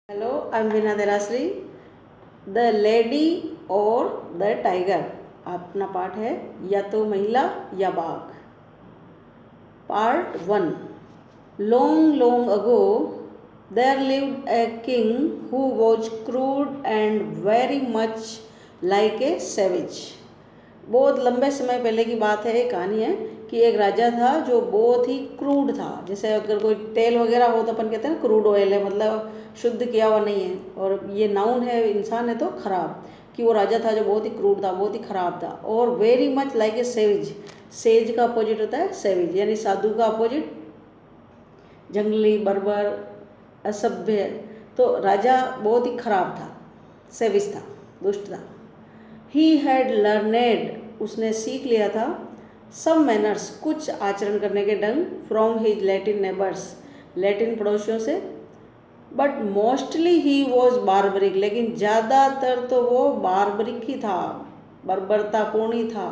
Hello, I'm Veena Derasri. The Lady और the Tiger. अपना पाठ है या तो महिला या बाघ. Part 1. Long ago, there lived a king who was crude and very much like a savage. बहुत लंबे समय पहले की बात है, एक कहानी है कि एक राजा था जो बहुत ही क्रूड था. जैसे अगर कोई तेल वगैरह हो तो अपन कहते हैं ना क्रूड ऑयल है, मतलब शुद्ध किया हुआ नहीं है. और ये नाउन है, इंसान है तो खराब, कि वो राजा था जो बहुत ही क्रूड था, बहुत ही खराब था. और very much like a savage. Says का अपोजिट होता है सेविज, यानी साधु का अपोजिट जंगली, बर्बर, असभ्य. तो राजा बहुत ही खराब था, सेविज था, दुष्ट था. ही हैड लर्नेड, उसने सीख लिया था, सम मैनर्स, कुछ आचरण करने के ढंग, from his Latin neighbours, Latin पड़ोसियों से. But mostly he was barbaric, लेकिन ज़्यादातर तो वो बार्बरिक ही था, बर्बरतापूर्ण ही था,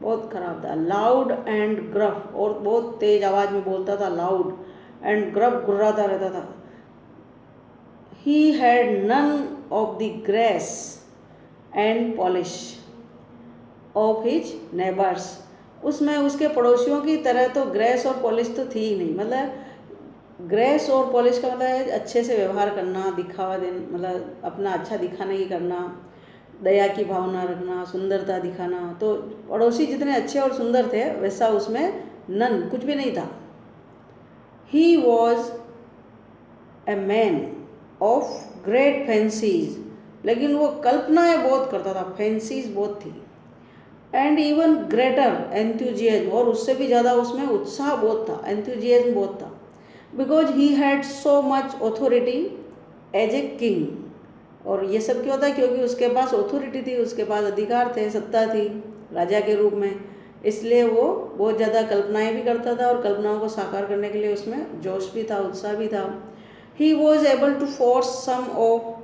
बहुत खराब था. लाउड एंड ग्रफ, और बहुत तेज आवाज़ में बोलता था, लाउड एंड ग्रफ, गुर्राता रहता था. He had none of the grace and polish of his neighbours, उसमें उसके पड़ोसियों की तरह तो ग्रेस और पॉलिश तो थी ही नहीं. मतलब ग्रेस और पॉलिश का मतलब है अच्छे से व्यवहार करना, दिखावा देना, मतलब अपना अच्छा दिखाने की करना, दया की भावना रखना, सुंदरता दिखाना. तो पड़ोसी जितने अच्छे और सुंदर थे वैसा उसमें नन, कुछ भी नहीं था. He was a man of great fancies, लेकिन वो कल्पनाएं बहुत करता था, फैंसीज बहुत थी. एंड इवन ग्रेटर एंथुजियाज्म, और उससे भी ज़्यादा उसमें उत्साह बहुत था, एंथुजियाज्म बहुत था. Because he had so much authority as a king. और ये सब क्यों था? क्योंकि उसके पास ऑथोरिटी थी, उसके पास अधिकार थे, सत्ता थी राजा के रूप में. इसलिए वो बहुत ज़्यादा कल्पनाएं भी करता था, और कल्पनाओं को साकार करने के लिए उसमें जोश भी था, उत्साह भी था. He was able to force some of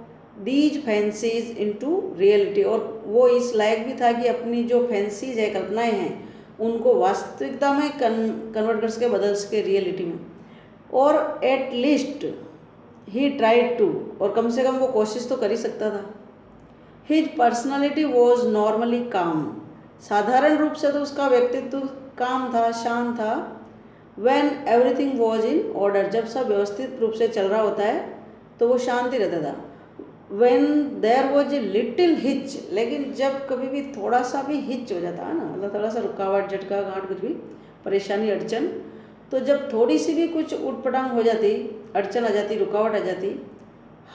these fancies into reality, और वो इस लायक भी था कि अपनी जो फैंसीज है, कल्पनाएं हैं, उनको वास्तविकता में कन्वर्ट कर सके, बदल सके रियलिटी में. और at least he tried to, और कम से कम वो कोशिश तो कर ही सकता था. हिज पर्सनैलिटी वॉज नॉर्मली काम, साधारण रूप से तो उसका व्यक्तित्व काम था, शांत था. When everything was in order, जब सब व्यवस्थित रूप से चल रहा होता है तो वो शांति रहता था. When there was a little hitch, लेकिन जब कभी भी थोड़ा सा भी हिच हो जाता है ना, मतलब थोड़ा सा रुकावट, झटका, गांठ, कुछ भी परेशानी, अड़चन, तो जब थोड़ी सी भी कुछ उटपटांग हो जाती, अड़चन आ जाती, रुकावट आ जाती,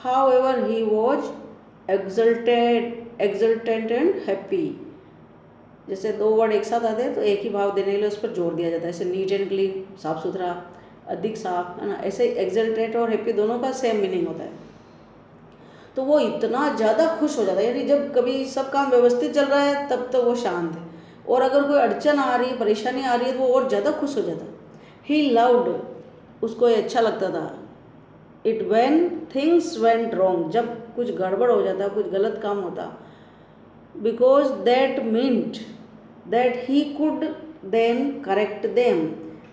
however he was exultant and happy. जैसे दो वर्ड एक साथ आते हैं तो एक ही भाव देने के लिए उस पर जोर दिया जाता है. जैसे नीट एंड क्लीन, साफ सुथरा, अधिक साफ, है ना. ऐसे एक्सल्टेट और हैप्पी दोनों का सेम मीनिंग होता है. तो वो इतना ज़्यादा खुश हो जाता है, यानी जब कभी सब काम व्यवस्थित चल रहा है तब तो वो शांत है, और अगर कोई अड़चन आ रही है, परेशानी आ रही है, तो वो और ज़्यादा खुश हो जाता है. ही लव्ड, उसको ये अच्छा लगता था. It when things went wrong, जब कुछ गड़बड़ हो जाता, कुछ गलत काम होता. Because that meant that he could then correct them,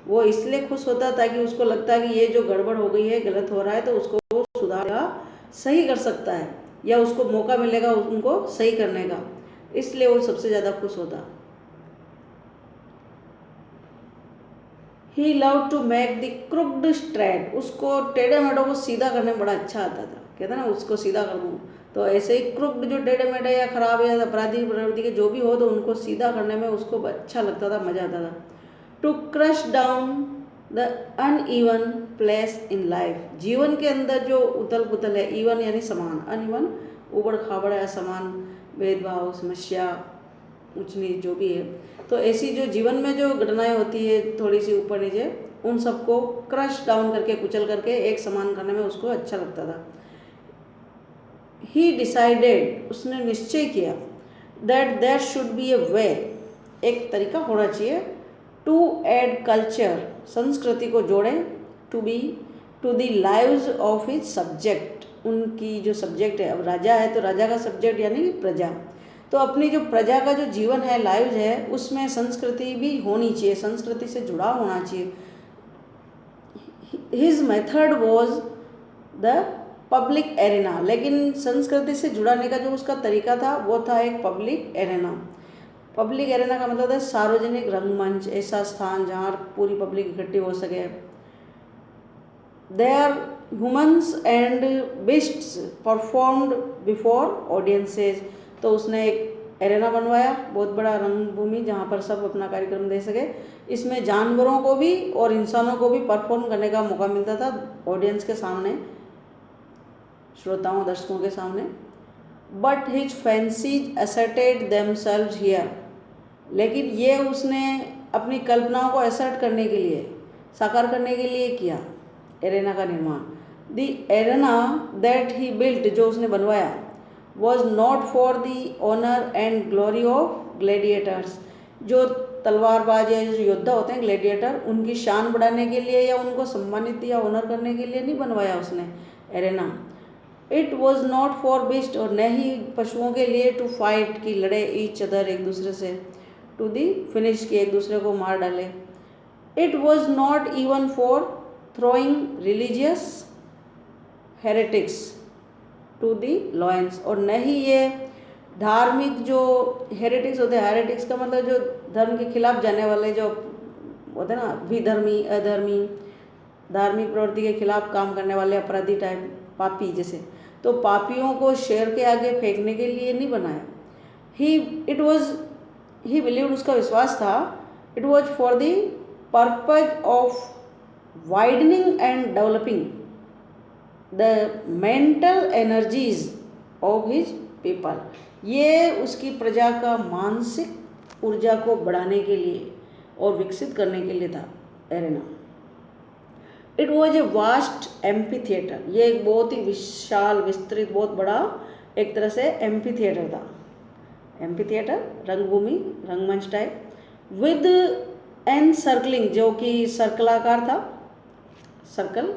वो इसलिए खुश होता ताकि उसको लगता कि ये जो गड़बड़ हो गई है, गलत हो रहा है, तो उसको वो सुधारेगा, सही कर सकता है, या उसको मौका मिलेगा उनको सही करने का. इसलिए वो सबसे ज़्यादा खुश होता. He love to make the crooked straight, उसको टेढ़े मेढ़ों को सीधा करने में बड़ा अच्छा आता था. कहता ना, उसको सीधा कर दूँ. तो ऐसे ही क्रुक्ड जो टेढ़े मेढ़े या खराब या अपराधी प्रवृत्ति के जो भी हो, तो उनको सीधा करने में उसको अच्छा लगता था, मज़ा आता था. To crush down the uneven place in life, जीवन के अंदर जो उथल पुथल है, इवन यानी समान, अनइवन उबड़ खाबड़, असमान, भेदभाव, समस्या, ऊंच नीच जो भी है, तो ऐसी जो जीवन में जो घटनाएं होती है, थोड़ी सी ऊपर नीचे, उन सबको क्रश डाउन करके, कुचल करके एक समान करने में उसको अच्छा लगता था. ही डिसाइडेड, उसने निश्चय किया, दैट देयर शुड बी ए वे, एक तरीका होना चाहिए, टू एड कल्चर, संस्कृति को जोड़ें, to be to the lives of his subject, उनकी जो सब्जेक्ट है, अब राजा है तो राजा का सब्जेक्ट यानी प्रजा, तो अपनी जो प्रजा का जो जीवन है, लाइव्स है, उसमें संस्कृति भी होनी चाहिए, संस्कृति से जुड़ाव होना चाहिए. His method was the public arena, लेकिन संस्कृति से जुड़ाने का जो उसका तरीका था वो था एक पब्लिक एरेना। पब्लिक एरेना का मतलब है सार्वजनिक रंगमंच, ऐसा स्थान जहाँ पूरी पब्लिक इकट्ठी हो सके। There humans and beasts performed before audiences, तो उसने एक एरेना बनवाया, बहुत बड़ा रंगभूमि जहाँ पर सब अपना कार्यक्रम दे सके। इसमें जानवरों को भी और इंसानों को भी परफॉर्म करने का मौका मिलता था ऑडियंस के सामने, श्रोताओं दर्शकों के सामने। But his fancies asserted themselves here, लेकिन ये उसने अपनी कल्पनाओं को असर्ट करने के लिए, साकार करने के लिए किया एरेना का निर्माण। The arena that he built, जो उसने बनवाया, was not for the honour and glory of gladiators, जो तलवारबाज या जो योद्धा होते हैं ग्लैडिएटर, उनकी शान बढ़ाने के लिए या उनको सम्मानित या ऑनर करने के लिए नहीं बनवाया उसने arena. It was not for beast, और न ही पशुओं के लिए, टू फाइट, की लड़े ईच अदर, एक दूसरे से, टू दी फिनिश, की एक दूसरे को मार डाले। It was not even for throwing religious heretics to the lions, और न ही ये धार्मिक जो हेरेटिक्स होते हैं, हेरेटिक्स का मतलब जो धर्म के खिलाफ जाने वाले जो होते हैं ना, विधर्मी, अधर्मी, धार्मिक प्रवृत्ति के खिलाफ काम करने वाले अपराधी टाइप, पापी जैसे, तो पापियों को शेर के आगे फेंकने के लिए नहीं बनाया। ही बिलीव्ड, उसका विश्वास था, it was for the purpose of widening and developing the mental energies of his people, ये उसकी प्रजा का मानसिक ऊर्जा को बढ़ाने के लिए और विकसित करने के लिए था arena. It was a vast amphi theatre, ये एक बहुत ही विशाल, विस्तृत, बहुत बड़ा एक तरह से एम्पी थिएटर था। एम्पी थिएटर रंगभूमि, रंगमंच टाइप, विद एन सर्कलिंग, जो कि सर्कलाकार था, सर्कल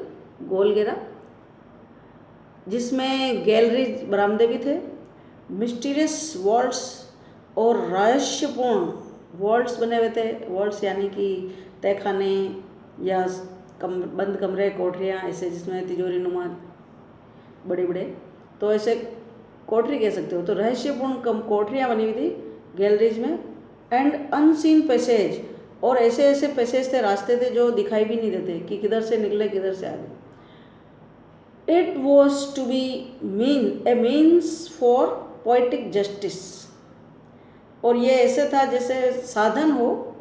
गोल घेरा, जिसमें गैलरीज, बरामदे भी थे, मिस्टीरियस वॉल्ट्स, और रहस्यपूर्ण वॉल्ट्स बने हुए थे। वॉल्ट्स यानी कि तहखाने या बंद कमरे, कोठरियाँ ऐसे, जिसमें तिजोरी नुमा बड़े बड़े, तो ऐसे कोठरी कह सकते हो। तो रहस्यपूर्ण कोठरियाँ बनी हुई थी गैलरीज में। एंड अनसीन पैसेज, और ऐसे ऐसे पैसेज थे, रास्ते थे जो दिखाई भी नहीं देते कि किधर से निकले किधर से आ गए। It was to be a means for poetic justice, और ये ऐसे था जैसे साधन हो,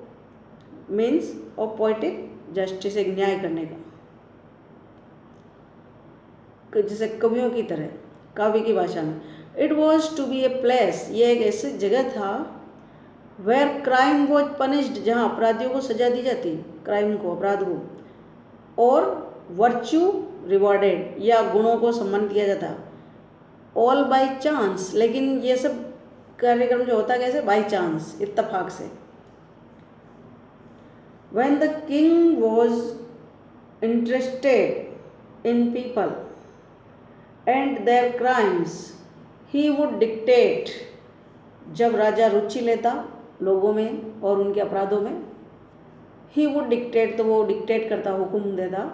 मीन्स ऑफ पोएटिक जस्टिस, एक न्याय करने का, जैसे कवियों की तरह, काव्य की भाषा में। It was to be a place, ये एक ऐसी जगह था, वेयर क्राइम वॉज पनिश्ड, जहाँ अपराधियों को सजा दी जाती, क्राइम को, अपराध को, और वर्च्यू रिवॉर्डेड, या गुणों को सम्मान किया जाता। ऑल बाई चांस, लेकिन ये सब कार्यक्रम जो होता कैसे, बाई चांस, इत्तफाक से। When the king was interested in people and their crimes, he would dictate, जब राजा रुचि लेता लोगों में और उनके अपराधों में, he would dictate, तो वो डिक्टेट करता, हुक्म देता,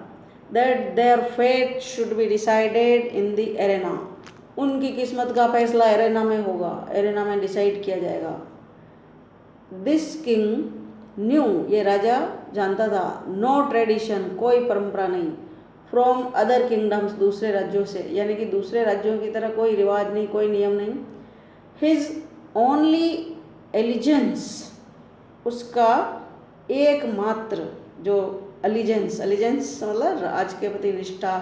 that their fate should be decided in the arena, उनकी किस्मत का फैसला एरेना में होगा, एरेना में डिसाइड किया जाएगा। This king न्यू, ये राजा जानता था, नो ट्रेडिशन, कोई परंपरा नहीं, फ्रॉम अदर किंगडम्स, दूसरे राज्यों से, यानी कि दूसरे राज्यों की तरह कोई रिवाज नहीं, कोई नियम नहीं। हिज ओनली एलिजेंस, उसका एकमात्र जो एलिजेंस, एलिजेंस मतलब राज के प्रति निष्ठा,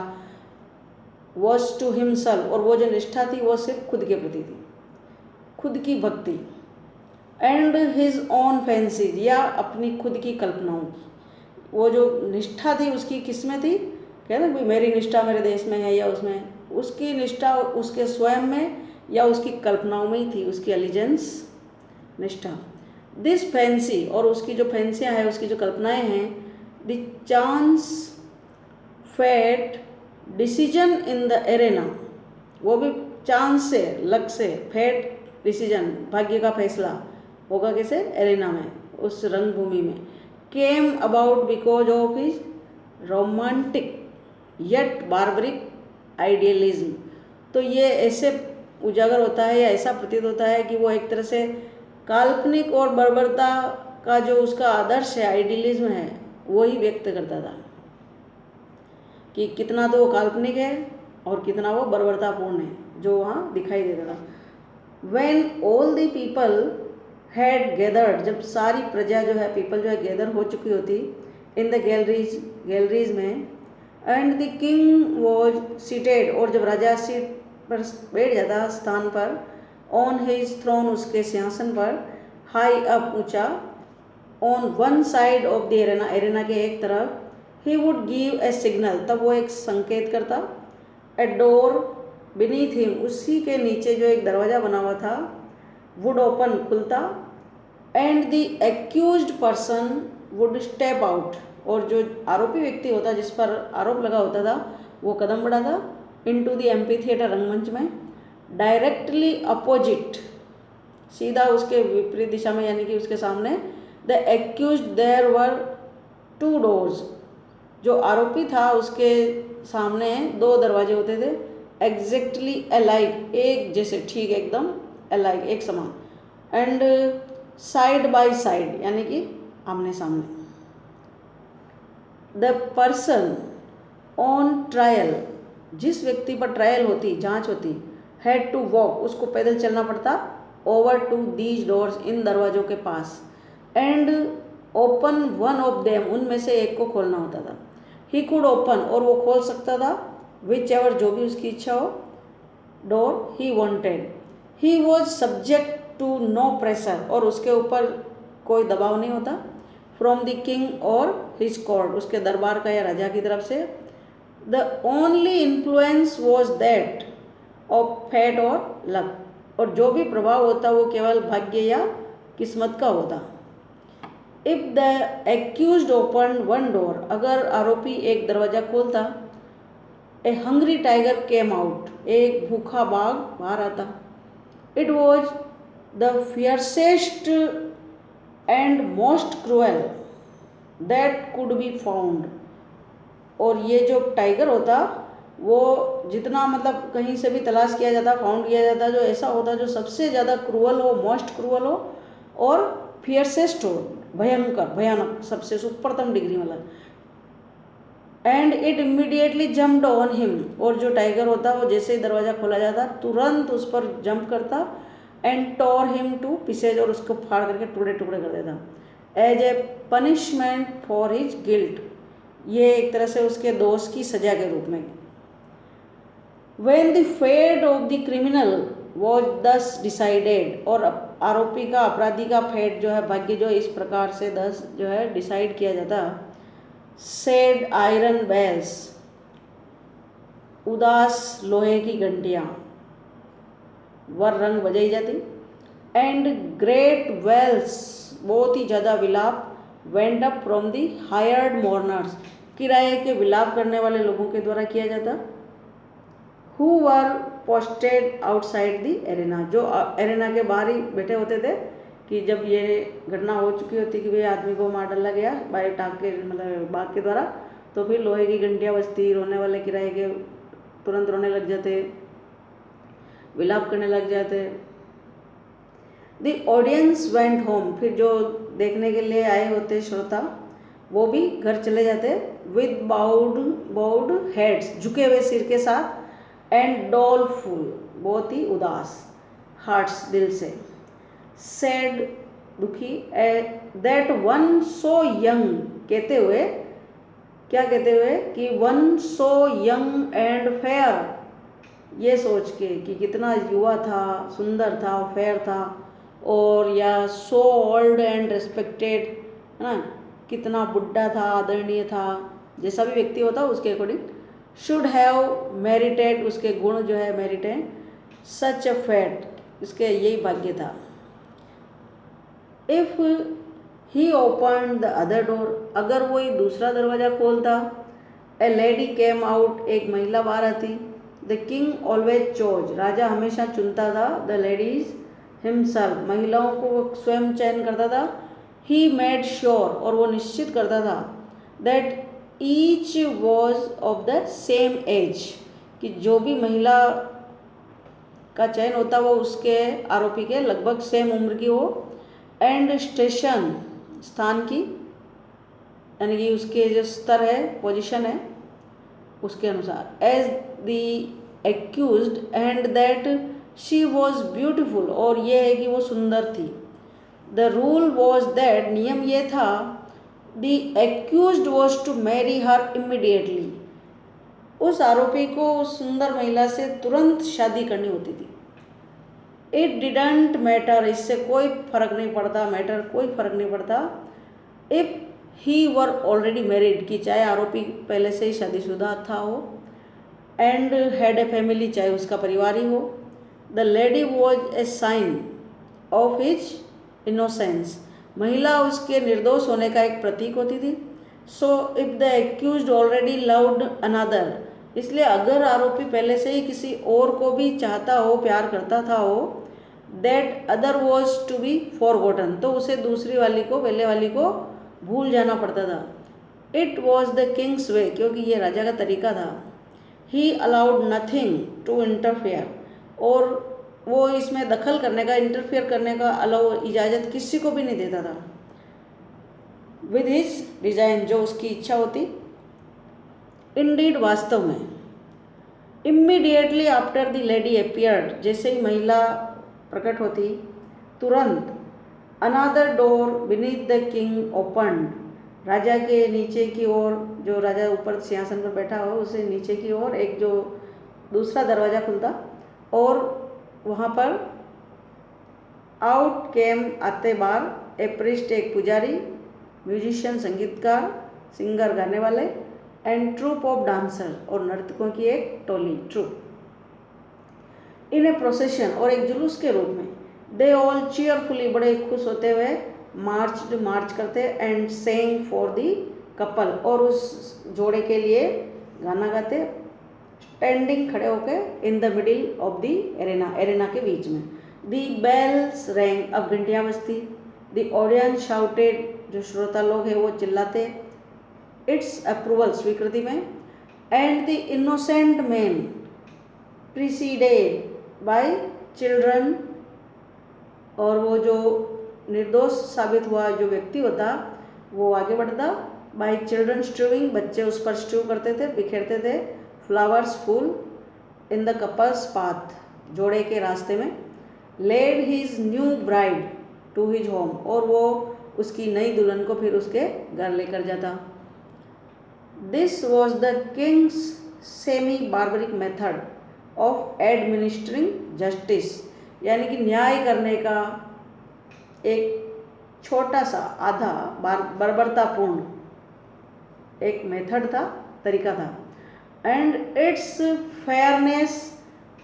वॉज टू हिमसेल्फ, और वो जो निष्ठा थी वो सिर्फ खुद के प्रति थी, खुद की भक्ति। एंड हिज ओन फैंसीज, या अपनी खुद की कल्पनाओं की, वो जो निष्ठा थी उसकी किस में थी, क्या ना, भाई मेरी निष्ठा मेरे देश में है या उसमें, उसकी निष्ठा उसके स्वयं में या उसकी कल्पनाओं में ही थी, उसकी एलिजेंस, निष्ठा। दिस फैंसी, और उसकी जो फैंसियाँ हैं, उसकी जो कल्पनाएं हैं, the chance fate decision in the arena, वो भी चांस से, लक से, फेट डिसीजन, भाग्य का फैसला होगा कैसे, एरेना में, उस रंगभूमि में। Came about because of his romantic yet barbaric idealism. तो ये ऐसे उजागर होता है या ऐसा प्रतीत होता है कि वो एक तरह से काल्पनिक और बर्बरता का जो उसका आदर्श है, आइडियलिज्म है, वो ही व्यक्त करता था कि कितना तो वो काल्पनिक है और कितना वो बर्बरतापूर्ण है, जो वहाँ दिखाई देता था। When all the people had gathered, जब सारी प्रजा जो है, पीपल जो है गैदर हो चुकी होती इन द गैलरीज में, and the king was seated, और जब राजा सीट पर बैठ जाता, स्थान पर, ऑन हिज थ्रोन, उसके सिंहासन पर, हाई अप, ऊंचा, on one side of the arena, arena के एक तरफ, he would give a signal, तब वो एक संकेत करता, ए डोर बीनीथ हिम, उसी के नीचे जो एक दरवाज़ा बना हुआ था, वुड ओपन, खुलता, and the accused person would step out, और जो आरोपी व्यक्ति होता, जिस पर आरोप लगा होता था, वो कदम बढ़ाता इनटू द एम्पी थिएटर, रंगमंच में, डायरेक्टली अपोजिट, सीधा उसके विपरीत दिशा में, यानी कि उसके सामने, the accused there were two doors, जो आरोपी था उसके सामने दो दरवाजे होते थे, एग्जैक्टली अलाइक, एक जैसे, ठीक एकदम अलाइक, एक समान, एंड साइड बाय साइड, यानी कि आमने सामने। द पर्सन ऑन ट्रायल, जिस व्यक्ति पर ट्रायल होती, जांच होती, हैड टू वॉक, उसको पैदल चलना पड़ता, ओवर टू दीज डोर्स, इन दरवाज़ों के पास, and open one of them, उनमें से एक को खोलना होता था। ही कुड ओपन, और वो खोल सकता था, विच एवर, जो भी उसकी इच्छा हो, door he wanted. He was subject to no pressure, और उसके ऊपर कोई दबाव नहीं होता, फ्रॉम द किंग और हिज कोर्ट, उसके दरबार का या राजा की तरफ से। The only influence was that of fate और लक, और जो भी प्रभाव होता वो केवल भाग्य या किस्मत का होता। If the accused open one door, अगर आरोपी एक दरवाज़ा खोलता, a hungry tiger came out, एक भूखा बाघ बाहर आता। It was the fiercest and most cruel that could be found, और ये जो टाइगर होता वो जितना मतलब कहीं से भी तलाश किया जाता, फाउंड किया जाता, जो ऐसा होता जो सबसे ज़्यादा क्रूअल हो, मोस्ट क्रूअल हो, और फियर्सेस्ट हो, भयंकर, भयानक, सबसे सुपरतम डिग्री मतलब। And it immediately jumped on him, और जो टाइगर होता वो जैसे ही दरवाज़ा खोला जाता तुरंत उस पर जंप करता, and tore him to pieces, और उसको फाड़ करके टुकड़े टुकड़े कर देता, as a punishment for his guilt, ये एक तरह से उसके दोष की सजा के रूप में। When the fate of the criminal was thus decided, और आरोपी का, अपराधी का फेट जो है, भाग्य जो इस प्रकार से thus जो है डिसाइड किया जाता, said iron bells, उदास लोहे की घंटियाँ, वर रंग बजाई जाती, एंड ग्रेट वेल्स, बहुत ही ज़्यादा विलाप, went up from the hired mourners, किराए के विलाप करने वाले लोगों के द्वारा किया जाता, who were posted outside the arena, जो एरेना के बाहर ही बैठे होते थे, कि जब ये घटना हो चुकी होती कि भाई आदमी को मार डाला गया बाई टाक के, मतलब बाघ के द्वारा, तो फिर लोहे की घंटियाँ बजती, रोने वाले किराए के तुरंत रोने लग जाते, विलाप करने लग जाते। द ऑडियंस वेंट होम, फिर जो देखने के लिए आए होते श्रोता वो भी घर चले जाते, विद बाउड हेड्स, झुके हुए सिर के साथ, एंड डोलफुल, बहुत ही उदास, हार्ट्स, दिल से, सैड, दुखी, दैट वन सो यंग, कहते हुए, क्या कहते हुए, कि one so young and fair, ये सोच के कि कितना युवा था, सुंदर था, फेयर था, और या सो ओल्ड एंड रिस्पेक्टेड, है ना, कितना बुढ़ा था, आदरणीय था, जैसा भी व्यक्ति होता उसके अकॉर्डिंग, शुड हैव मेरिटेड, उसके गुण जो है मेरिट है, सच अ फेट, इसके यही भाग्य था। If he open the other door, अगर वो दूसरा दरवाज़ा खोलता, ए लेडी केम आउट, एक महिला बाहर आती, द किंग ऑलवेज चोज, राजा हमेशा चुनता था, द लेडीज हिमसेल्फ, महिलाओं को वो स्वयं चयन करता था, ही मेड श्योर, और वो निश्चित करता था, that each was of the same age, कि जो भी महिला का चयन होता वो उसके आरोपी के लगभग सेम उम्र की हो, एंड स्टेशन स्थान की, यानी कि उसके जो स्तर है, पोजीशन है, उसके अनुसार, as the accused and that she was beautiful, और ये है कि वो सुंदर थी। द रूल वॉज दैट, नियम ये था, the accused was to marry her immediately, उस आरोपी को उस सुंदर महिला से तुरंत शादी करनी होती थी। इट डिडंट मैटर, इससे कोई फर्क नहीं पड़ता, मैटर कोई फर्क नहीं पड़ता, if he were already married, कि चाहे आरोपी पहले से ही शादीशुदा था हो, एंड हैड ए फैमिली, चाहे उसका परिवार ही हो। The lady was a sign of his innocence, महिला उसके निर्दोष होने का एक प्रतीक होती थी। So if the accused already loved another, इसलिए अगर आरोपी पहले से ही किसी और को भी चाहता हो, प्यार करता था हो, that other was to be forgotten, तो उसे दूसरी वाली को, पहले वाली को भूल जाना पड़ता था। इट वॉज द किंग्स वे, क्योंकि ये राजा का तरीका था। ही अलाउड नथिंग टू इंटरफेयर, और वो इसमें दखल करने का, इंटरफेयर करने का अलाउ, इजाज़त किसी को भी नहीं देता था। विद हिज डिजाइन, जो उसकी इच्छा होती। इंडीड, वास्तव में। Immediately after the lady appeared, जैसे ही महिला प्रकट होती, तुरंत, another door beneath the king opened, राजा के नीचे की ओर, जो राजा ऊपर सिंहासन पर बैठा हो उसे नीचे की ओर एक जो दूसरा दरवाज़ा खुलता, और वहाँ पर आउट केम, आते बार, ए प्रिस्ट, एक पुजारी, म्यूजिशियन, संगीतकार, सिंगर, गाने वाले, एंड ट्रूप ऑफ डांसर, और नर्तकों की एक टोली, ट्रूप, इन ए प्रोसेशन, और एक जुलूस के रूप में। दे ऑल चीयरफुली, बड़े खुश होते हुए, मार्च करते, and saying for the couple, और उस जोड़े के लिए गाना गाते, स्टैंडिंग, खड़े होके, in the middle of the arena, arena के बीच में। दी बेल्स रैंग, अब घंटियाँ बजती। दी ऑडियंस शाउटेड, जो श्रोता लोग हैं वो चिल्लाते, इट्स अप्रूवल, स्वीकृति में। And the innocent man preceded bye children, और वो जो निर्दोष साबित हुआ जो व्यक्ति होता वो आगे बढ़ता, बाय चिल्ड्रन स्ट्रूइंग, बच्चे उस पर स्ट्रू करते थे, बिखेरते थे, फ्लावर्स, फूल, इन द कपल्स पाथ, जोड़े के रास्ते में। Led his new bride to his home, और वो उसकी नई दुल्हन को फिर उसके घर लेकर जाता। This was the Kings semi barbaric method of administering justice, यानी कि न्याय करने का एक छोटा सा, आधा बर्बरतापूर्ण एक मेथड था, तरीका था। And it's fairness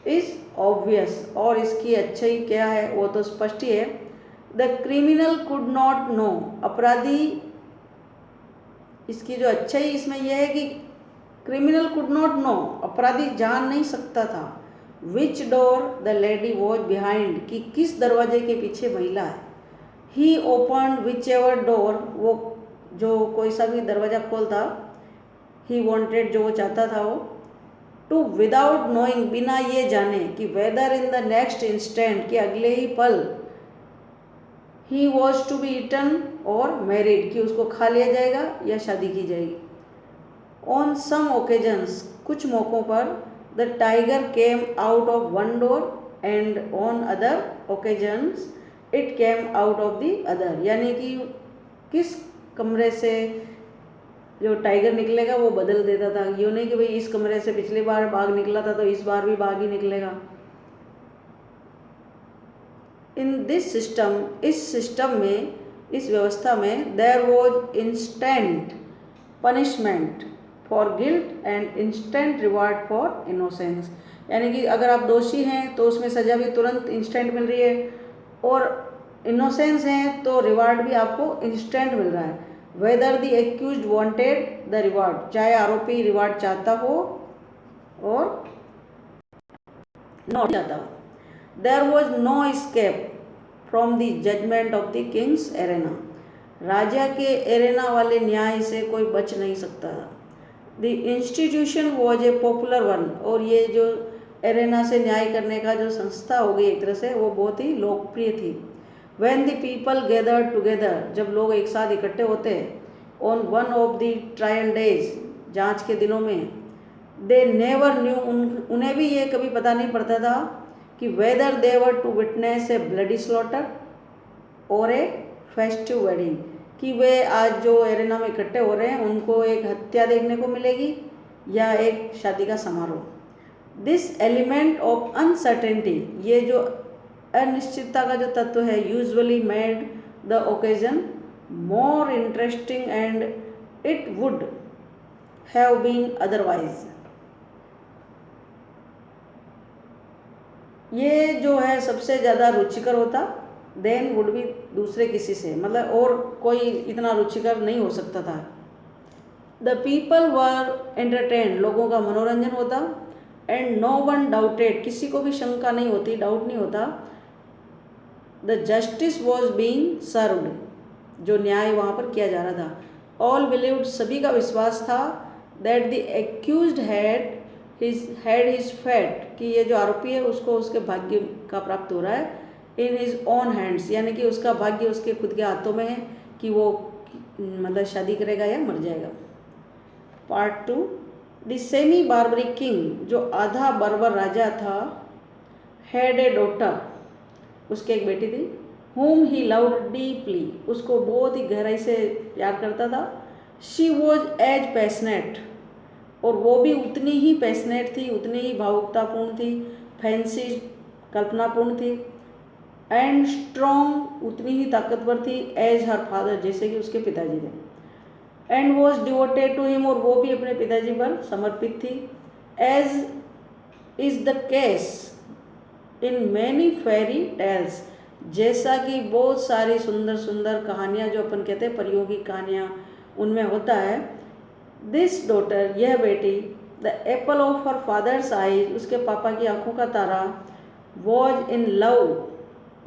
is obvious, और इसकी अच्छाई क्या है वो तो स्पष्ट ही है। The criminal could not know, अपराधी, इसकी जो अच्छाई इसमें यह है कि क्रिमिनल कुड नॉट नो, अपराधी जान नहीं सकता था, which door the lady was behind, कि किस दरवाजे के पीछे महिला है। He opened whichever door, वो जो कोई सा भी दरवाज़ा खोलता, ही वॉन्टेड, जो वो चाहता था वो, टू विदाउट नोइंग, बिना ये जाने कि whether in the next instant, कि अगले ही पल, he was to be eaten और मैरिड, कि उसको खा लिया जाएगा या शादी की जाएगी। ऑन सम ओकेजन्स, कुछ मौक़ों पर, the tiger came out of one door and on other occasions it came out of the other, यानी कि किस कमरे से जो टाइगर निकलेगा वो बदल देता था, यूँ नहीं कि भाई इस कमरे से पिछली बार बाघ निकला था तो इस बार भी बाघ ही निकलेगा। इन दिस सिस्टम, इस सिस्टम में, इस व्यवस्था में, there was instant punishment for guilt and instant reward for innocence, यानी कि अगर आप दोषी हैं तो उसमें सज़ा भी तुरंत इंस्टेंट मिल रही है, और इनोसेंस हैं तो रिवार्ड भी आपको इंस्टेंट मिल रहा है। Whether the accused wanted the reward, चाहे आरोपी रिवार्ड चाहता हो और नॉट चाहता हो। There was no escape from the judgment of the king's arena, राजा के एरेना वाले न्याय से कोई बच नहीं सकता था। The institution was a popular one, और ये जो एरेना से न्याय करने का जो संस्था होगी एक तरह से, वो बहुत ही लोकप्रिय थी। When the people gather together, जब लोग एक साथ इकट्ठे होते हैं, on one of the trial days, जांच के दिनों में, दे नेवर न्यू, उन्हें भी ये कभी पता नहीं पड़ता था कि whether they were to witness a bloody slaughter और ए फेस्टिव वेडिंग, कि वे आज जो एरेना में इकट्ठे हो रहे हैं उनको एक हत्या देखने को मिलेगी या एक शादी का समारोह। दिस एलिमेंट ऑफ अनसर्टेनिटी, ये जो अनिश्चितता का जो तत्व है, usually made the occasion more interesting and it would have been otherwise. ये जो है सबसे ज़्यादा रुचिकर होता देन वुड भी दूसरे किसी से, मतलब और कोई इतना रुचिकर नहीं हो सकता था। द पीपल वर एंटरटेन, लोगों का मनोरंजन होता, एंड नो वन डाउटेड, किसी को भी शंका नहीं होती, डाउट नहीं होता, the justice was being served, जो न्याय वहाँ पर किया जा रहा था। ऑल बिलीव्ड, सभी का विश्वास था, that the accused had his fate, कि ये जो आरोपी है उसको उसके भाग्य का प्राप्त हो रहा है, इन हिज ओन हैंड्स, यानी कि उसका भाग्य उसके खुद के हाथों में है कि वो मतलब शादी करेगा या मर जाएगा। Part 2, the semi barbaric king, जो आधा बर्बर राजा था, हैड ए डॉटर, उसकी एक बेटी थी, whom he loved deeply, उसको बहुत ही गहराई से प्यार करता था। she was as passionate, और वो भी उतनी ही पैशनेट थी, उतनी ही भावुकतापूर्ण थी, फैंसी कल्पनापूर्ण थी, एंड स्ट्रॉन्ग, उतनी ही ताकतवर थी, एज हर फादर, जैसे कि उसके पिताजी थे, and was devoted to him, और वो भी अपने पिताजी पर समर्पित थी, as is the case in many fairy tales, जैसा कि बहुत सारी सुंदर सुंदर कहानियाँ जो अपन कहते हैं परियों की कहानियाँ, उनमें होता है। दिस डॉटर, यह बेटी, the apple of her father's eyes, उसके पापा की आंखों का तारा, was in love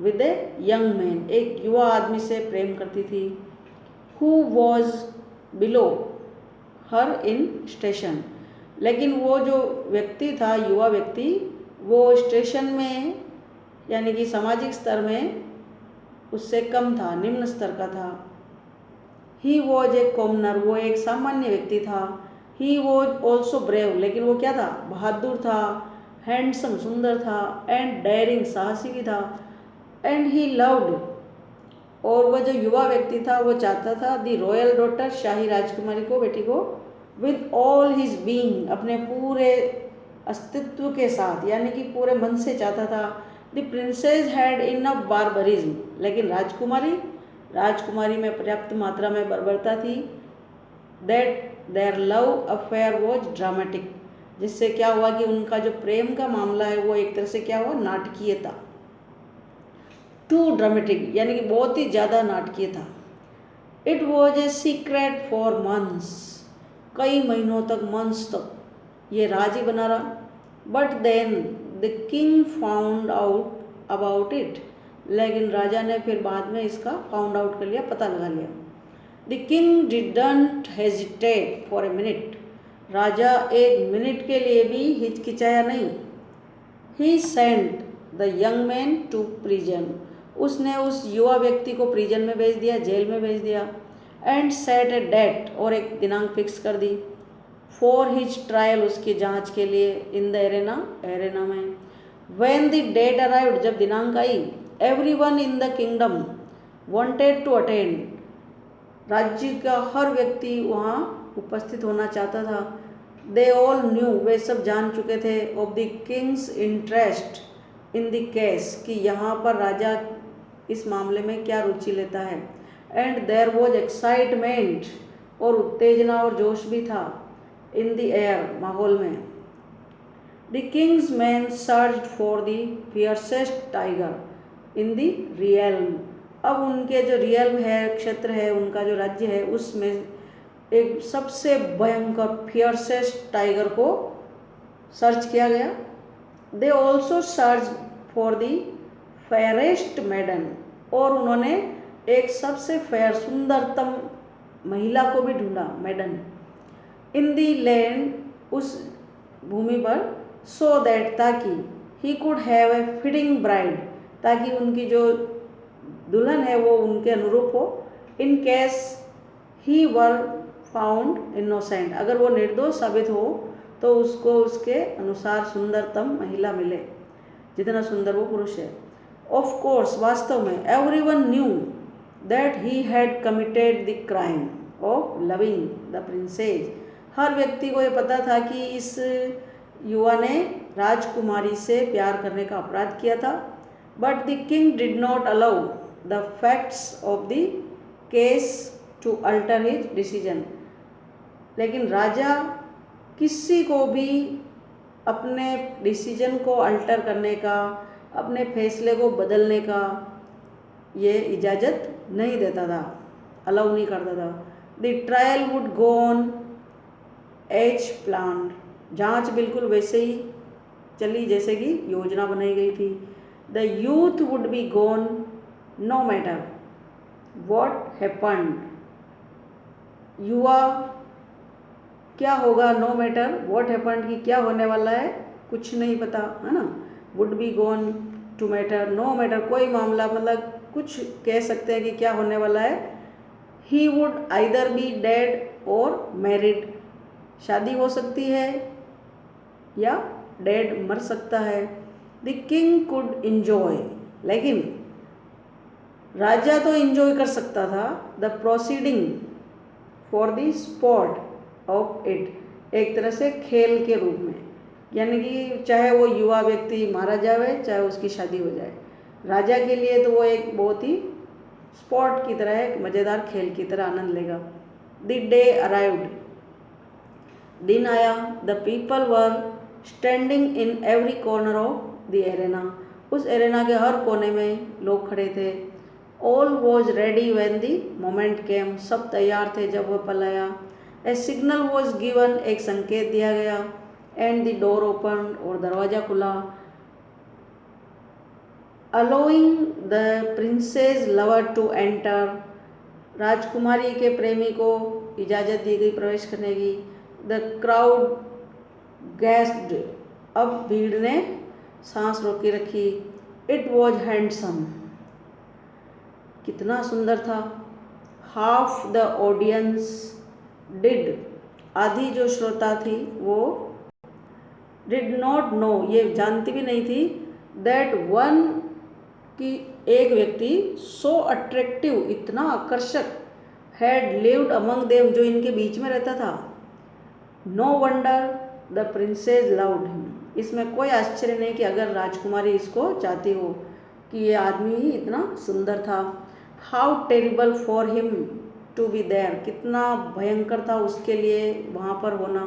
with a young man, एक युवा आदमी से प्रेम करती थी, who was below her in station, लेकिन वो जो व्यक्ति था, युवा व्यक्ति, वो स्टेशन में यानी कि सामाजिक स्तर में उससे कम था, निम्न स्तर का था। ही वॉज ए कॉमनर, वो एक सामान्य व्यक्ति था। ही वॉज ऑल्सो ब्रेव, लेकिन वो क्या था, बहादुर था, हैंडसम, सुंदर था, एंड डेयरिंग, साहसी भी था, एंड ही लव्ड, और वह जो युवा व्यक्ति था वो चाहता था, द रॉयल डॉटर, शाही राजकुमारी को, बेटी को, विद ऑल हिज बीइंग, अपने पूरे अस्तित्व के साथ, यानी कि पूरे मन से चाहता था। The princess had enough barbarism, लेकिन राजकुमारी में पर्याप्त मात्रा में बर्बरता थी, that their love affair was dramatic, जिससे क्या हुआ कि उनका जो प्रेम का मामला है वो एक तरह से क्या हुआ, नाटकीय था। टू ड्रामेटिक, यानी कि बहुत ही ज़्यादा नाटकीय था। It was a secret for months, कई महीनों तक, मंथ्स तक ये राज ही बना रहा। But then the king found out about it, लेकिन राजा ने फिर बाद में इसका फाउंड आउट कर लिया, पता लगा लिया। The king didn't hesitate for a minute, राजा एक मिनट के लिए भी हिचकिचाया नहीं। He sent the young man to prison, उसने उस युवा व्यक्ति को प्रिजन में भेज दिया, जेल में भेज दिया। एंड सेट ए डेट, और एक दिनांक फिक्स कर दी, फॉर हिज ट्रायल, उसकी जांच के लिए, इन द एरेना में। व्हेन द डेट अराइव्ड, जब दिनांक आई, everyone in the kingdom wanted to attend, राज्य का हर व्यक्ति वहाँ उपस्थित होना चाहता था। दे ऑल न्यू, वे सब जान चुके थे, of the Kings interest in the case, कि यहाँ पर राजा इस मामले में क्या रुचि लेता है। एंड देयर वॉज एक्साइटमेंट, और उत्तेजना और जोश भी था, इन द एयर, माहौल में। The king's men search for the fiercest tiger in the realm, अब उनके जो रियल्म है, क्षेत्र है, उनका जो राज्य है, उसमें एक सबसे भयंकर फियर्सेस्ट टाइगर को सर्च किया गया। They also search for the fairest maiden, और उन्होंने एक सबसे फेयर, सुंदरतम महिला को भी ढूंढा, मेडन। इन दी लैंड, उस भूमि पर, सो दैट, ताकि, he could have a fitting bride, ताकि उनकी जो दुल्हन है वो उनके अनुरूप हो, in case he were found innocent, अगर वो निर्दोष साबित हो तो उसको उसके अनुसार सुंदरतम महिला मिले, जितना सुंदर वो पुरुष है। ऑफ कोर्स, वास्तव में, everyone knew that he had committed the crime of loving the princess, हर व्यक्ति को ये पता था कि इस युवा ने राजकुमारी से प्यार करने का अपराध किया था। But the king did not allow the facts of the case to alter his decision, लेकिन राजा किसी को भी अपने डिसीजन को अल्टर करने का, अपने फैसले को बदलने का ये इजाज़त नहीं देता था, अलाउ नहीं करता था। The trial would go on as plan, जांच बिल्कुल वैसे ही चली जैसे कि योजना बनाई गई थी। The youth would be gone no matter what happened, युवा क्या होगा, नो मैटर वॉट हैपन्ड की क्या होने वाला है कुछ नहीं पता, है ना। Would be gone to matter, no matter कोई मामला, मतलब कुछ कह सकते हैं कि क्या होने वाला है। He would either B dead और मैरिड, शादी हो सकती है या डेड मर सकता है। द किंग कुड इंजॉय, लेकिन राजा तो इंजॉय कर सकता था, the proceeding for the sport of it, एक तरह से खेल के रूप में, यानी कि चाहे वो युवा व्यक्ति मारा जाए चाहे उसकी शादी हो जाए, राजा के लिए तो वो एक बहुत ही स्पोर्ट की तरह, एक मज़ेदार खेल की तरह आनंद लेगा। द डे अराइव्ड, दिन आया। The people were standing in every corner of the arena, उस एरेना के हर कोने में लोग खड़े थे। All was ready when the moment came, सब तैयार थे जब वह पल आया। ए सिग्नल वॉज गिवन, एक संकेत दिया गया। एंड द डोर ओपन, और दरवाज़ा खुला। Allowing the princess lover to enter, राजकुमारी के प्रेमी को इजाज़त दी गई प्रवेश करने की। द क्राउड गैस्ड, अब भीड़ ने सांस रोकी रखी। इट वॉज हैंडसम, कितना सुंदर था। हाफ द ऑडियंस डिड, आधी जो श्रोता थी वो डिड नॉट नो, ये जानती भी नहीं थी, दैट वन, कि एक व्यक्ति सो अट्रैक्टिव, इतना आकर्षक, हैड लिव्ड अमंग देम, जो इनके बीच में रहता था। No wonder the princess loved him, इसमें कोई आश्चर्य नहीं कि अगर राजकुमारी इसको चाहती हो कि ये आदमी ही इतना सुंदर था। How terrible for him to be there, कितना भयंकर था उसके लिए वहाँ पर होना।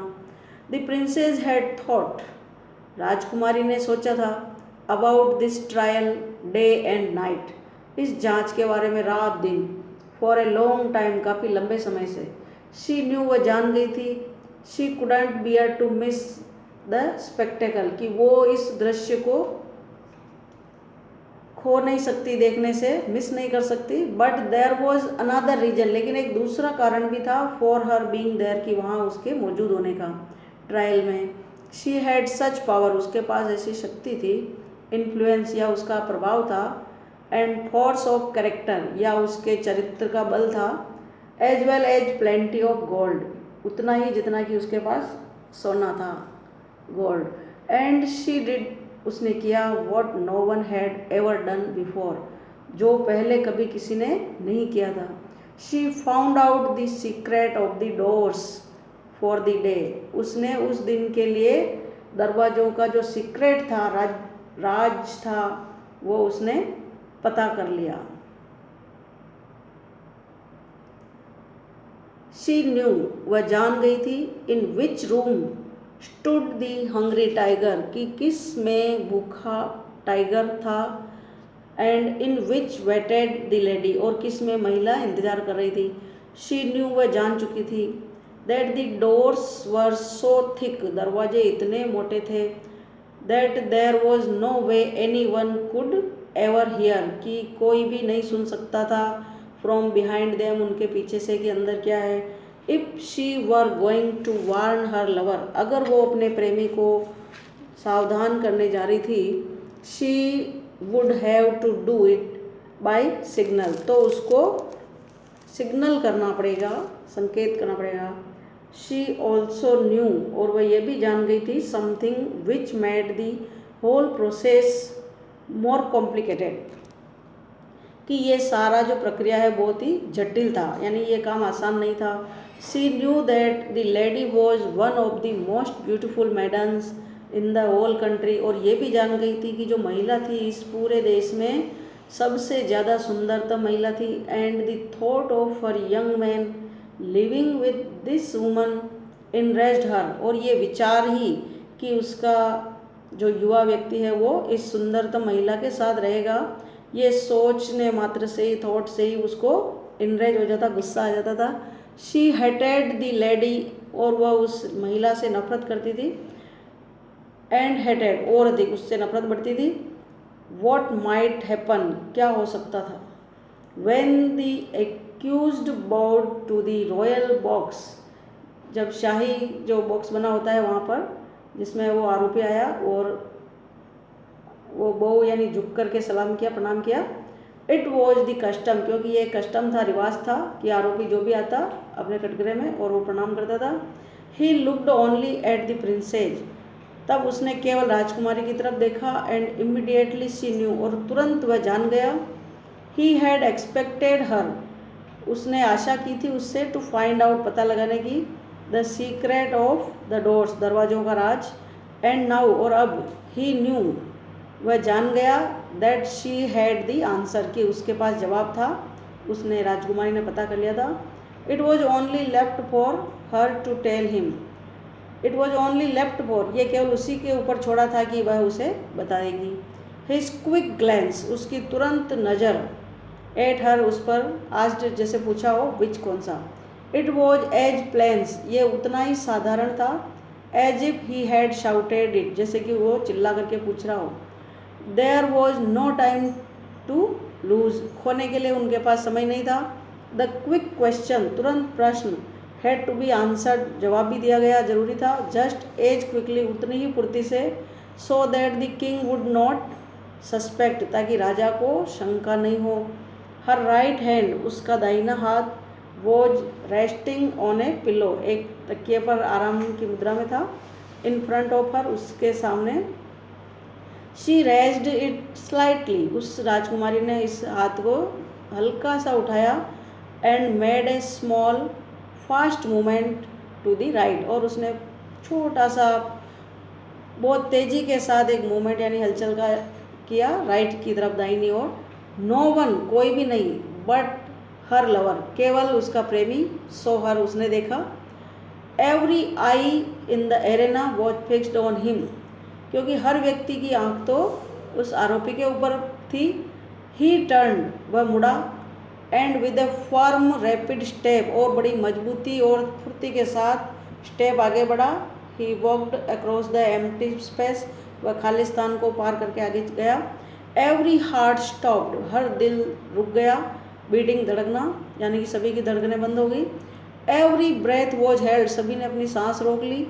द प्रिंसेस हैड थॉट, राजकुमारी ने सोचा था, about this trial day and night, इस जांच के बारे में रात दिन, फॉर ए लॉन्ग टाइम, काफ़ी लंबे समय से। शी न्यू, वह जान गई थी, she couldn't bear to miss the spectacle, कि वो इस दृश्य को खो नहीं सकती, देखने से मिस नहीं कर सकती। But there was another reason, लेकिन एक दूसरा कारण भी था, फॉर हर बीइंग देयर, कि वहाँ उसके मौजूद होने का ट्रायल में। शी हैड सच पावर, उसके पास ऐसी शक्ति थी, इन्फ्लुएंस या उसका प्रभाव था, एंड फोर्स ऑफ कैरेक्टर या उसके चरित्र का बल था, as well as plenty of gold, उतना ही जितना कि उसके पास सोना था, गोल्ड। एंड शी डिड, उसने किया, what no one had ever done before, जो पहले कभी किसी ने नहीं किया था। She found out the secret of the doors for the day, उसने उस दिन के लिए दरवाज़ों का जो सीक्रेट था, राज था, वो उसने पता कर लिया। शी न्यू, वह जान गई थी, in which room stood the hungry tiger, कि किस में भूखा टाइगर था, and in which waited the lady, और किस में महिला इंतजार कर रही थी। शी न्यू, वह जान चुकी थी, that the doors were so thick, दरवाजे इतने मोटे थे, that there was no way anyone could ever hear, कि कोई भी नहीं सुन सकता था, फ्रॉम बिहाइंड देम, उनके पीछे से, कि अंदर क्या है। If she were going to warn her lover, अगर वो अपने प्रेमी को सावधान करने जा रही थी, she would have to do it by signal, तो उसको सिग्नल करना पड़ेगा, संकेत करना पड़ेगा। शी ऑल्सो न्यू, और वह यह भी जान गई थी, something which made the whole process more complicated, कि ये सारा जो प्रक्रिया है बहुत ही जटिल था, यानी ये काम आसान नहीं था। She knew that the lady was one of the most beautiful maidens in the whole country, और ये भी जान गई थी कि जो महिला थी इस पूरे देश में सबसे ज़्यादा सुंदरतम महिला थी। And the thought of her young man living with this woman enraged her, और ये विचार ही कि उसका जो युवा व्यक्ति है वो इस सुंदरतम महिला के साथ रहेगा, ये सोचने मात्र से ही, थॉट से ही उसको इनरेज हो जाता, गुस्सा आ जाता था। शी हेटेड द लेडी, और वह उस महिला से नफरत करती थी। एंड हेटेड, और अधिक उससे नफरत बढ़ती थी। वॉट माइट हैपन, क्या हो सकता था। When the accused bowed to the royal box, जब शाही जो बॉक्स बना होता है वहाँ पर जिसमें वो आरोपी आया और वो बहू यानी झुक करके सलाम किया, प्रणाम किया। इट वॉज द कस्टम, क्योंकि ये कस्टम था, रिवाज था कि आरोपी जो भी आता अपने कटघरे में और वो प्रणाम करता था। He looked only at the princess, तब उसने केवल राजकुमारी की तरफ देखा। एंड इमीडिएटली शी न्यू, और तुरंत वह जान गया। ही हैड एक्सपेक्टेड हर, उसने आशा की थी उससे, टू फाइंड आउट, पता लगाने की, the secret of the doors, दरवाजों का राज। एंड नाउ, और अब, ही न्यू, वह जान गया, that she had the answer, कि उसके पास जवाब था, उसने, राजकुमारी ने पता कर लिया था। It was only left for her to tell him, it was only left for, ये केवल उसी के ऊपर छोड़ा था कि वह उसे बताएगी। हिज क्विक ग्लैंस, उसकी तुरंत नज़र, एट हर, उस पर, आज जैसे पूछा हो विच, कौन सा। इट वॉज एज प्लेन्स, ये उतना ही साधारण था, as if he had shouted it, जैसे कि वो चिल्ला करके पूछ रहा हो। There was no time to lose, खोने के लिए उनके पास समय नहीं था। द क्विक क्वेश्चन, तुरंत प्रश्न, हैड टू बी आंसर्ड, जवाब भी दिया गया, जरूरी था। जस्ट एज क्विकली, उतनी ही फुर्ती से। So that the king would not suspect, ताकि राजा को शंका नहीं हो। हर राइट हैंड, उसका दाहिना हाथ, was resting on A pillow, एक तकिए पर आराम की मुद्रा में था। इन फ्रंट ऑफ हर, उसके सामने। शी रेज्ड इट स्लाइटली, उस राजकुमारी ने इस हाथ को हल्का सा उठाया। And made a small fast movement to the right, और उसने छोटा सा बहुत तेज़ी के साथ एक मूवमेंट यानी हलचल का किया राइट की तरफ, दाहिनी ओर। नो वन, कोई भी नहीं, बट हर लवर, केवल उसका प्रेमी, सो हर, उसने देखा। Every I in the arena was fixed on him, क्योंकि हर व्यक्ति की आंख तो उस आरोपी के ऊपर थी। ही टर्न, वह मुड़ा। And with A firm rapid step, और बड़ी मजबूती और फुर्ती के साथ स्टेप आगे बढ़ा। He walked across the empty space, वह खाली स्थान को पार करके आगे गया। एवरी हार्ट स्टॉप्ड, हर दिल रुक गया। बीटिंग, धड़कना, यानी कि सभी की धड़कनें बंद हो गई। एवरी ब्रेथ वॉज हेल्ड, सभी ने अपनी सांस रोक ली।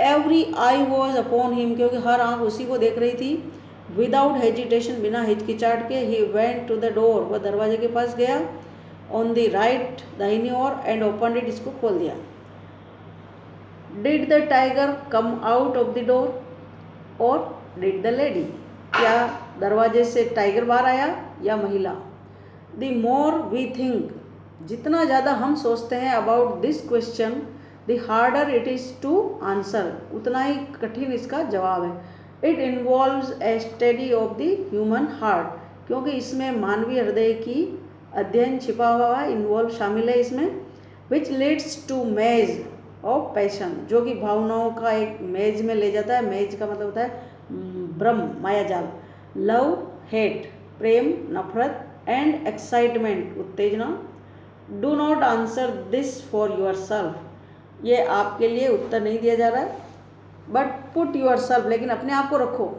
Every eye was upon him, क्योंकि हर आंख उसी को देख रही थी। विदाउट हेजिटेशन, बिना हिचकिचाहट के, he went to the door, वह दरवाजे के पास गया। ऑन द राइट, दाहिनी ओर। एंड ओपन इट, इसको खोल दिया। Did the tiger come out of the door और डिड द लेडी, क्या दरवाजे से टाइगर बाहर आया या महिला। द मोर वी थिंक, जितना ज़्यादा हम सोचते हैं about this question, the harder it is to answer, उतना ही कठिन इसका जवाब है। It involves a study of the human heart, क्योंकि इसमें मानवीय हृदय की अध्ययन छिपा हुआ है, इन्वॉल्व शामिल है इसमें। विच लीड्स टू मेज ऑफ पैशन, जो कि भावनाओं का एक मेज में ले जाता है। मेज का मतलब होता है भ्रम, मायाजाल। लव, हेट, प्रेम, नफरत। एंड एक्साइटमेंट, उत्तेजना। Do not answer this for your self, ये आपके लिए उत्तर नहीं दिया जा रहा है, बट पुट योर सेल्फ, लेकिन अपने आप को रखो,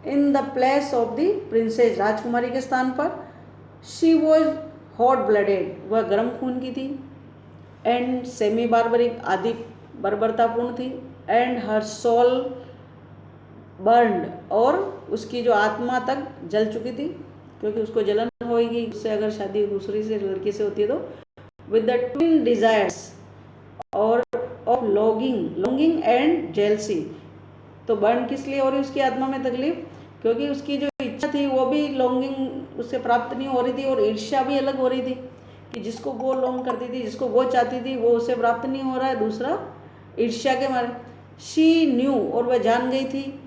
in the place of the princess, राजकुमारी के स्थान पर। शी वॉज हॉट ब्लडेड, वह गर्म खून की थी। एंड सेमी बार्बरिक, आदि बर्बरतापूर्ण थी, एंड हर सोल बर्न्ड, और उसकी जो आत्मा तक जल चुकी थी, क्योंकि उसको जलन होगी उससे, अगर शादी दूसरी से लड़की से होती है तो, विद द ट्विन डिजायर्स और ऑफ लॉन्गिंग एंड जेलसी। तो बर्न किस लिए हो रही उसकी आत्मा में तकलीफ, क्योंकि उसकी जो इच्छा थी वो भी लॉन्गिंग उससे प्राप्त नहीं हो रही थी, और ईर्ष्या भी अलग हो रही थी कि जिसको वो लॉन्ग करती थी, जिसको वो चाहती थी, वो उसे प्राप्त नहीं हो रहा है, दूसरा ईर्ष्या के मारे। शी न्यू, और वह जान गई थी,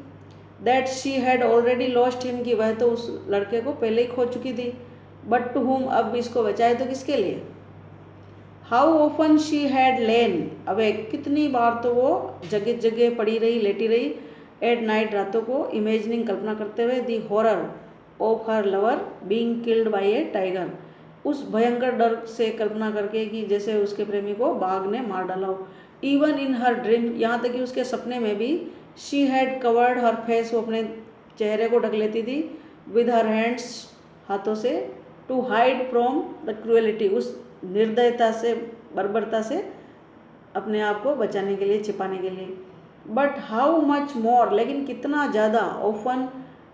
that she had already lost him, कि वह तो उस लड़के को पहले ही खो चुकी थी, बट टू हुम, अब इसको बचाए तो किसके लिए। How often she had lane away, कितनी बार तो वो जगह जगह पड़ी रही, लेटी रही, एट नाइट, रातों को, इमेजिनिंग, कल्पना करते हुए, the horror of her lover being killed by a tiger, उस भयंकर डर से कल्पना करके कि जैसे उसके प्रेमी को बाघ ने मार डाला हो। इवन इन हर ड्रीम, यहाँ तक कि उसके सपने में भी, she had covered her face, वो अपने चेहरे को ढक लेती थी, विद हर हैंड्स, हाथों से, to hide from the cruelty, उस निर्दयता से, बर्बरता से अपने आप को बचाने के लिए, छिपाने के लिए। बट हाउ मच मोर, लेकिन कितना ज़्यादा, ऑफन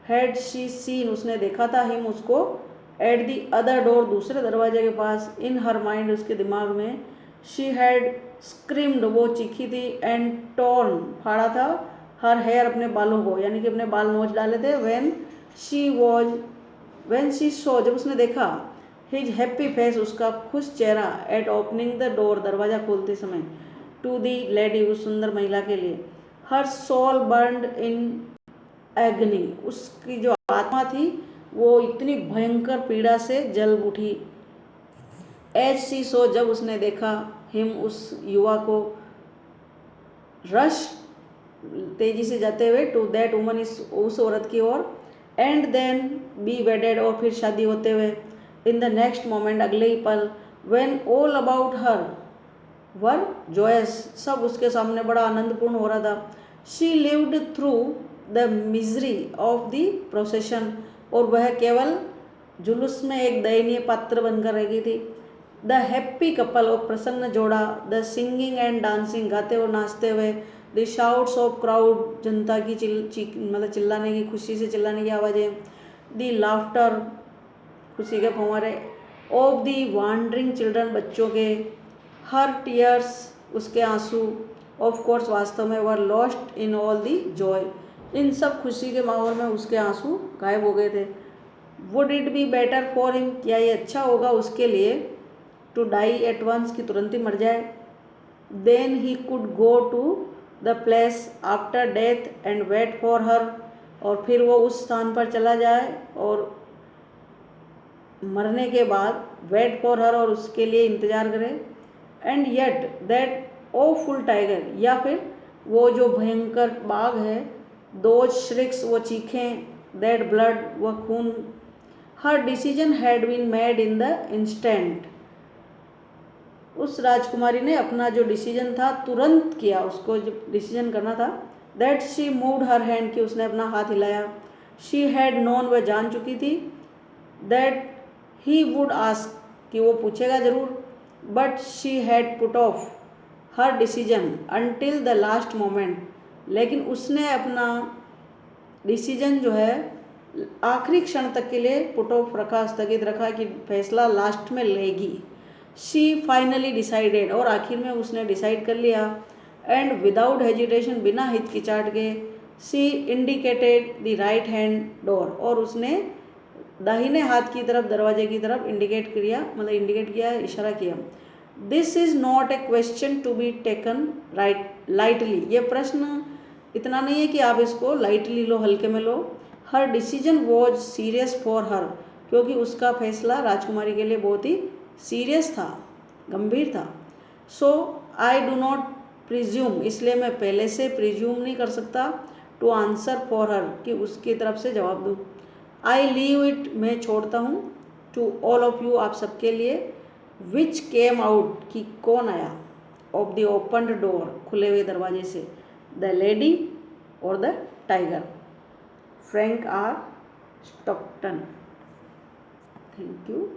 हैड शी सीन, उसने देखा था, हिम, उसको, एट दी अदर डोर, दूसरे दरवाजे के पास, इन हर माइंड, उसके दिमाग में, शी हैड स्क्रीम्ड, वो चीखी थी, एंड टॉर्न, फाड़ा था, हर हेयर, अपने बालों को, यानी कि अपने बाल नोच डाले थे, व्हेन शी सो, जब उसने देखा, हिज हैप्पी फेस, उसका खुश चेहरा, एट ओपनिंग द डोर, दरवाजा खोलते समय, टू दी लेडी, उस सुंदर महिला के लिए, हर सोल बर्न्ड इन एग्नी, उसकी जो आत्मा थी वो इतनी भयंकर पीड़ा से जल उठी। एज सी सो, जब उसने देखा, हिम, उस युवा को, रश, तेजी से जाते हुए, टू दैट वुमन, उस औरत की ओर, एंड देन बी वेडेड, और फिर शादी होते हुए, इन द नेक्स्ट मोमेंट, अगले ही पल, when all about her were joyous, सब उसके सामने बड़ा आनंदपूर्ण हो रहा था। She lived through the misery of the procession, और वह केवल जुलूस में एक दयनीय पात्र बनकर रह गई थी। द हैप्पी कपल, और प्रसन्न जोड़ा, द सिंगिंग एंड डांसिंग, गाते और नाचते हुए, द शाउट्स ऑफ क्राउड, जनता की मतलब चिल्लाने की, खुशी से चिल्लाने की आवाज़ें, द लाफ्टर, खुशी के फव्वारे, ऑफ द वांडरिंग चिल्ड्रन, बच्चों के, हर टीयर्स, उसके आंसू, ऑफ कोर्स, वास्तव में, were lost in all the joy, इन सब खुशी के माहौल में उसके आंसू गायब हो गए थे। Would it be better for him, क्या ये अच्छा होगा उसके लिए, टू डाई एट वंस, की तुरंत ही मर जाए, then he could go to the place after death and wait for her, और फिर वो उस स्थान पर चला जाए और मरने के बाद वेट फॉर हर, और उसके लिए इंतज़ार करे, and yet that awful tiger, या फिर वो जो भयंकर बाघ है, दो श्रिक्स, वो चीखें, दैट ब्लड, वह खून, her decision had been made in the instant, उस राजकुमारी ने अपना जो डिसीजन था तुरंत किया, उसको जो डिसीजन करना था, that she moved her hand, कि उसने अपना हाथ हिलाया, शी हैड नोन, वह जान चुकी थी, दैट ही वुड आस्क, कि वो पूछेगा जरूर, but she had put of her decision until the last moment, लेकिन उसने अपना डिसीजन जो है आखिरी क्षण तक के लिए पुट ऑफ रखा, स्थगित रखा, कि फैसला लास्ट में लेगी। शी फाइनली डिसाइडेड, और आखिर में उसने डिसाइड कर लिया, एंड विदाउट हेजिटेशन, बिना हिचकिचाहट के, she indicated the right hand door, और उसने दाहिने हाथ की तरफ, दरवाजे की तरफ इंडिकेट किया, इशारा किया। This is not a question to be taken lightly, ये प्रश्न इतना नहीं है कि आप इसको लाइटली लो, हल्के में लो। Her decision was serious for her, क्योंकि उसका फैसला राजकुमारी के लिए बहुत ही सीरियस था, गंभीर था। सो आई डू नॉट प्रिज्यूम, इसलिए मैं पहले से प्रिज्यूम नहीं कर सकता, टू आंसर फॉर हर, कि उसकी तरफ से जवाब दूँ। आई लीव इट, मैं छोड़ता हूँ, टू ऑल ऑफ यू, आप सबके लिए, विच केम आउट, कि कौन आया, ऑफ द ओपन्ड डोर, खुले हुए दरवाजे से, the lady or the tiger. Frank R Stockton. Thank you.